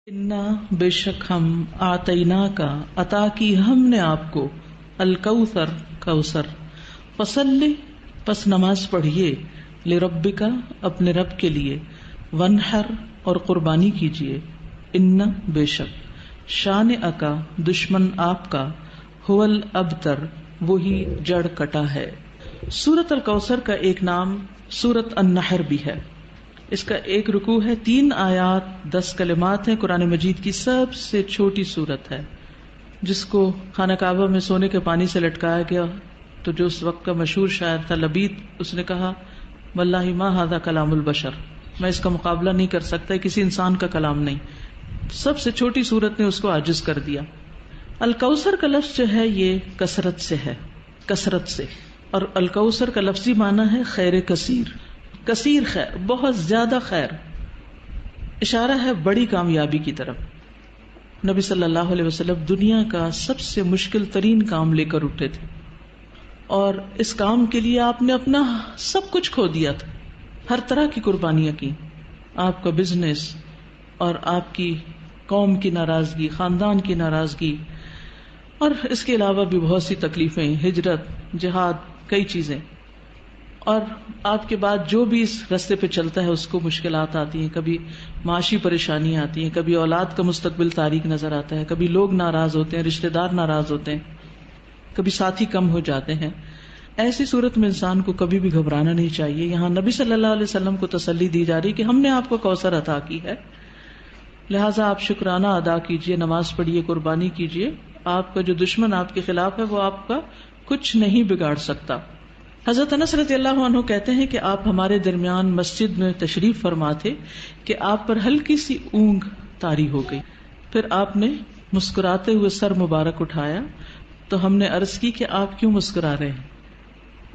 انا بے شک ہم آتینا کا عطا کی ہم نے آپ کو الکوثر کوثر فصلی پس نماز پڑھیے لربک اپنے رب کے لیے ونحر اور قربانی کیجیے ان بے شک شان اکا دشمن آپ کا هو الابتر وہی جڑ کٹا ہے۔ سورت الکوثر کا ایک نام سورت النحر بھی ہے۔ اس کا ایک رکوع ہے، 3 آیات 10 کلمات ہیں۔ قرآن مجید کی سب سے چھوٹی سورت ہے، جس کو خانہ کعبہ میں سونے کے پانی سے لٹکایا گیا تو جو اس وقت کا مشہور شاعر تھا لبید، اس نے کہا واللہ ما ھذا کلام البشر، میں اس کا مقابلہ نہیں کر سکتا، کسی انسان کا کلام نہیں۔ سب سے چھوٹی سورت نے اس کو عاجز کر دیا۔ الکوثر کا لفظ جو ہے یہ کثرت سے ہے، کثرت سے، اور الکوثر کا لفظی معنی ہے خیر کثیر، کثیر خیر، بہت زیادہ خیر، اشارہ ہے بڑی کامیابی کی طرف۔ نبی صلی اللہ علیہ وسلم دنیا کا سب سے مشکل ترین کام لے کر اٹھے تھے، اور اس کام کے لیے آپ نے اپنا سب کچھ کھو دیا تھا، ہر طرح کی قربانیاں کی، آپ کا بزنس اور آپ کی قوم کی ناراضگی، خاندان کی ناراضگی، اور اس کے علاوہ بھی بہت سی تکلیفیں، ہجرت، جہاد، کئی چیزیں، اور آپ کے بعد جو بھی اس رستے پہ چلتا ہے اس کو مشکلات آتی ہیں، کبھی معاشی پریشانیاں آتی ہیں، کبھی اولاد کا مستقبل تاریک نظر آتا ہے، کبھی لوگ ناراض ہوتے ہیں، رشتہ دار ناراض ہوتے ہیں، کبھی ساتھی کم ہو جاتے ہیں۔ ایسی صورت میں انسان کو کبھی بھی گھبرانا نہیں چاہیے۔ یہاں نبی صلی اللہ علیہ وسلم کو تسلی دی جا رہی کہ ہم نے آپ کو کوثر عطا کی ہے، لہٰذا آپ شکرانہ ادا کیجئے، نماز پڑھیے، قربانی کیجئے۔ آپ کا جو دشمن آپ کے خلاف ہے وہ آپ کا کچھ نہیں بگاڑ سکتا۔ حضرت انس رضی اللہ عنہ کہتے ہیں کہ آپ ہمارے درمیان مسجد میں تشریف فرما تھے کہ آپ پر ہلکی سی اونگ طاری ہو گئی، پھر آپ نے مسکراتے ہوئے سر مبارک اٹھایا تو ہم نے عرض کی کہ آپ کیوں مسکرا رہے ہیں؟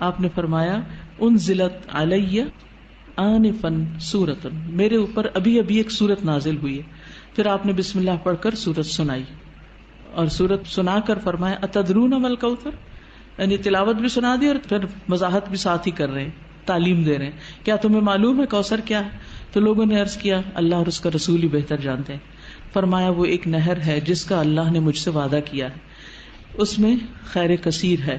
آپ نے فرمایا انزلت علی آنفا سورۃ، میرے اوپر ابھی ابھی ایک سورت نازل ہوئی ہے۔ پھر آپ نے بسم اللہ پڑھ کر سورت سنائی، اور سورت سنا کر فرمایا اتدرون ما الکوثر، یعنی تلاوت بھی سنا دی اور پھر وضاحت بھی ساتھ ہی کر رہے ہیں، تعلیم دے رہے ہیں، کیا تمہیں معلوم ہے کوثر کیا ہے؟ تو لوگوں نے عرض کیا اللہ اور اس کا رسول ہی بہتر جانتے ہیں۔ فرمایا وہ ایک نہر ہے جس کا اللہ نے مجھ سے وعدہ کیا ہے، اس میں خیر کثیر ہے۔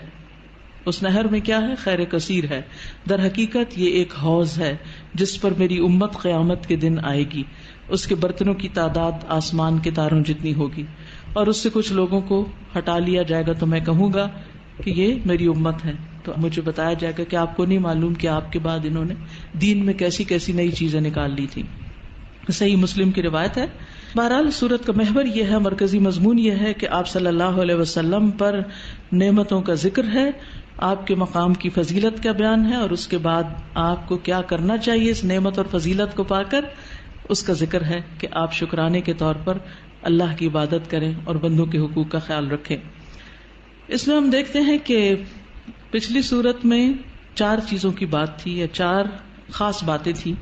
اس نہر میں کیا ہے؟ خیر کثیر ہے۔ در حقیقت یہ ایک حوض ہے جس پر میری امت قیامت کے دن آئے گی، اس کے برتنوں کی تعداد آسمان کے تاروں جتنی ہوگی، اور اس سے کچھ لوگوں کو ہٹا لیا جائے گا تو میں کہوں گا کہ یہ میری امت ہے، تو مجھے بتایا جائے گا کہ آپ کو نہیں معلوم کہ آپ کے بعد انہوں نے دین میں کیسی کیسی نئی چیزیں نکال لی تھی۔ صحیح مسلم کی روایت ہے۔ بہرحال سورت کا محور یہ ہے، مرکزی مضمون یہ ہے کہ آپ صلی اللہ علیہ وسلم پر نعمتوں کا ذکر ہے، آپ کے مقام کی فضیلت کا بیان ہے، اور اس کے بعد آپ کو کیا کرنا چاہیے اس نعمت اور فضیلت کو پا کر، اس کا ذکر ہے کہ آپ شکرانے کے طور پر اللہ کی عبادت کریں اور بندوں کے حقوق کا خیال رکھیں۔ اس میں ہم دیکھتے ہیں کہ پچھلی صورت میں 4 چیزوں کی بات تھی، یا 4 خاص باتیں تھیں،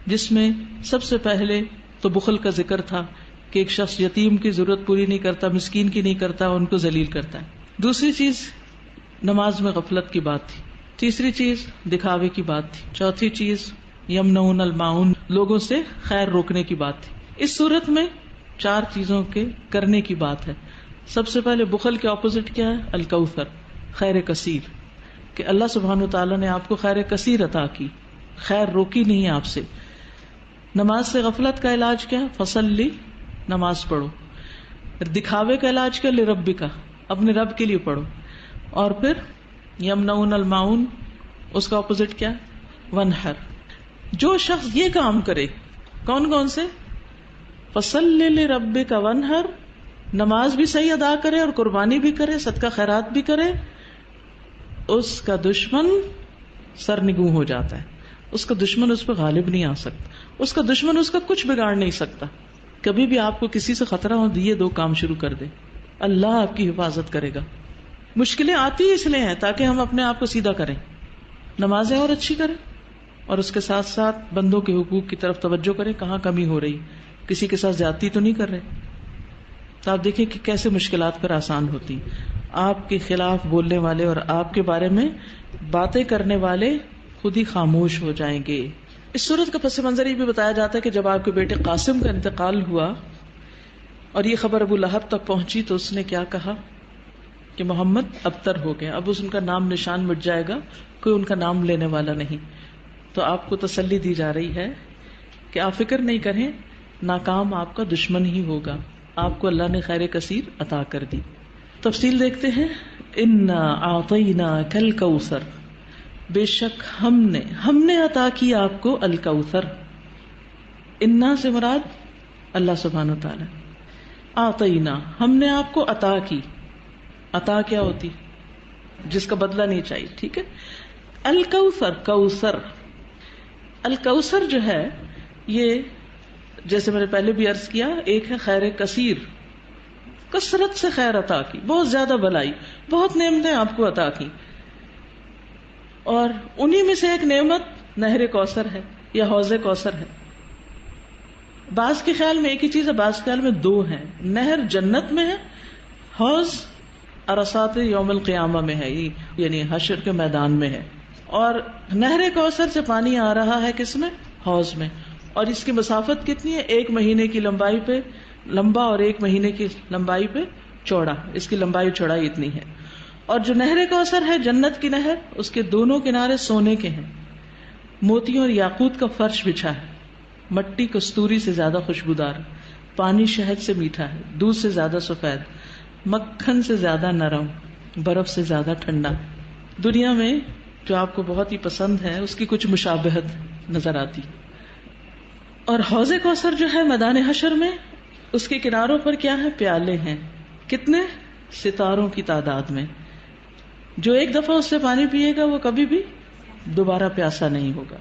جس میں سب سے پہلے تو بخل کا ذکر تھا کہ ایک شخص یتیم کی ضرورت پوری نہیں کرتا، مسکین کی نہیں کرتا، ان کو ذلیل کرتا ہے۔ دوسری چیز نماز میں غفلت کی بات تھی۔ تیسری چیز دکھاوے کی بات تھی۔ چوتھی چیز یمنعون الماعون، لوگوں سے خیر روکنے کی بات تھی۔ اس صورت میں 4 چیزوں کے کرنے کی بات ہے۔ سب سے پہلے بخل کے اپوزٹ کیا ہے؟ الکوثر، خیر کثیر، کہ اللہ سبحانہ وتعالیٰ نے آپ کو خیر کثیر عطا کی، خیر روکی نہیں آپ سے۔ نماز سے غفلت کا علاج کیا ہے؟ فصلی، نماز پڑھو۔ دکھاوے کا علاج کیا؟ لربک، اپنے رب کے لیے پڑھو۔ اور پھر یمنعون الماعون، اس کا اپوزٹ کیا ہے؟ ونحر۔ جو شخص یہ کام کرے، کون کون سے؟ فصلی لربک ونحر، نماز بھی صحیح ادا کرے اور قربانی بھی کرے، صدقہ خیرات بھی کرے، اس کا دشمن سرنگوں ہو جاتا ہے، اس کا دشمن اس پہ غالب نہیں آ سکتا، اس کا دشمن اس کا کچھ بگاڑ نہیں سکتا۔ کبھی بھی آپ کو کسی سے خطرہ ہو، یہ 2 کام شروع کر دیں، اللہ آپ کی حفاظت کرے گا۔ مشکلیں آتی اس لیے ہیں تاکہ ہم اپنے آپ کو سیدھا کریں، نمازیں اور اچھی کریں، اور اس کے ساتھ ساتھ بندوں کے حقوق کی طرف توجہ کریں، کہاں کمی ہو رہی، کسی کے ساتھ زیادتی تو نہیں کر رہے۔ تو آپ دیکھیں کہ کیسے مشکلات پر آسان ہوتی۔ آپ کے خلاف بولنے والے اور آپ کے بارے میں باتیں کرنے والے خود ہی خاموش ہو جائیں گے۔ اس صورت کا پس منظر یہ بھی بتایا جاتا ہے کہ جب آپ کے بیٹے قاسم کا انتقال ہوا اور یہ خبر ابو لہب تک پہنچی تو اس نے کیا کہا کہ محمد ابتر ہو گئے، اب ان کا نام نشان مٹ جائے گا، کوئی ان کا نام لینے والا نہیں۔ تو آپ کو تسلی دی جا رہی ہے کہ آپ فکر نہیں کریں، ناکام آپ کا دشمن ہی ہوگا، آپ کو اللہ نے خیر کثیر عطا کر دی۔ تفصیل دیکھتے ہیں۔ انا اعطیناک الکوثر، بے شک ہم نے عطا کی آپ کو الکوثر۔ انا سے مراد اللہ سبحانہ وتعالی، اعطینا ہم نے آپ کو عطا کی۔ عطا کیا ہوتی؟ جس کا بدلہ نہیں چاہیے، ٹھیک ہے۔ الکوثر، کوثر، الکوثر جو ہے یہ جیسے میں نے پہلے بھی عرض کیا، ایک ہے خیر کثیر، کثرت سے خیر عطا کی، بہت زیادہ بھلائی، بہت نعمتیں آپ کو عطا کی، اور انہی میں سے ایک نعمت نہر کوثر ہے یا حوض کوثر ہے۔ بعض کے خیال میں ایک ہی چیز ہے، بعض کے خیال میں دو ہیں۔ نہر جنت میں ہے، حوض عرصات یوم القیامہ میں ہے، یعنی حشر کے میدان میں ہے۔ اور نہر کوثر سے پانی آ رہا ہے کس میں؟ حوض میں، اور اس کی مسافت کتنی ہے؟ 1 مہینے کی لمبائی پہ لمبا اور 1 مہینے کی لمبائی پہ چوڑا، اس کی لمبائی چوڑائی اتنی ہے۔ اور جو نہر کوثر ہے جنت کی نہر، اس کے دونوں کنارے سونے کے ہیں، موتیوں اور یاقوت کا فرش بچھا ہے، مٹی کستوری سے زیادہ خوشبودار، پانی شہد سے میٹھا ہے، دودھ سے زیادہ سفید، مکھن سے زیادہ نرم، برف سے زیادہ ٹھنڈا۔ دنیا میں جو آپ کو بہت ہی پسند ہے اس کی کچھ مشابہت نظر آتی۔ اور حوض کوثر جو ہے میدان حشر میں، اس کے کناروں پر کیا ہے؟ پیالے ہیں، کتنے؟ ستاروں کی تعداد میں۔ جو ایک دفعہ اس سے پانی پیے گا وہ کبھی بھی دوبارہ پیاسا نہیں ہوگا۔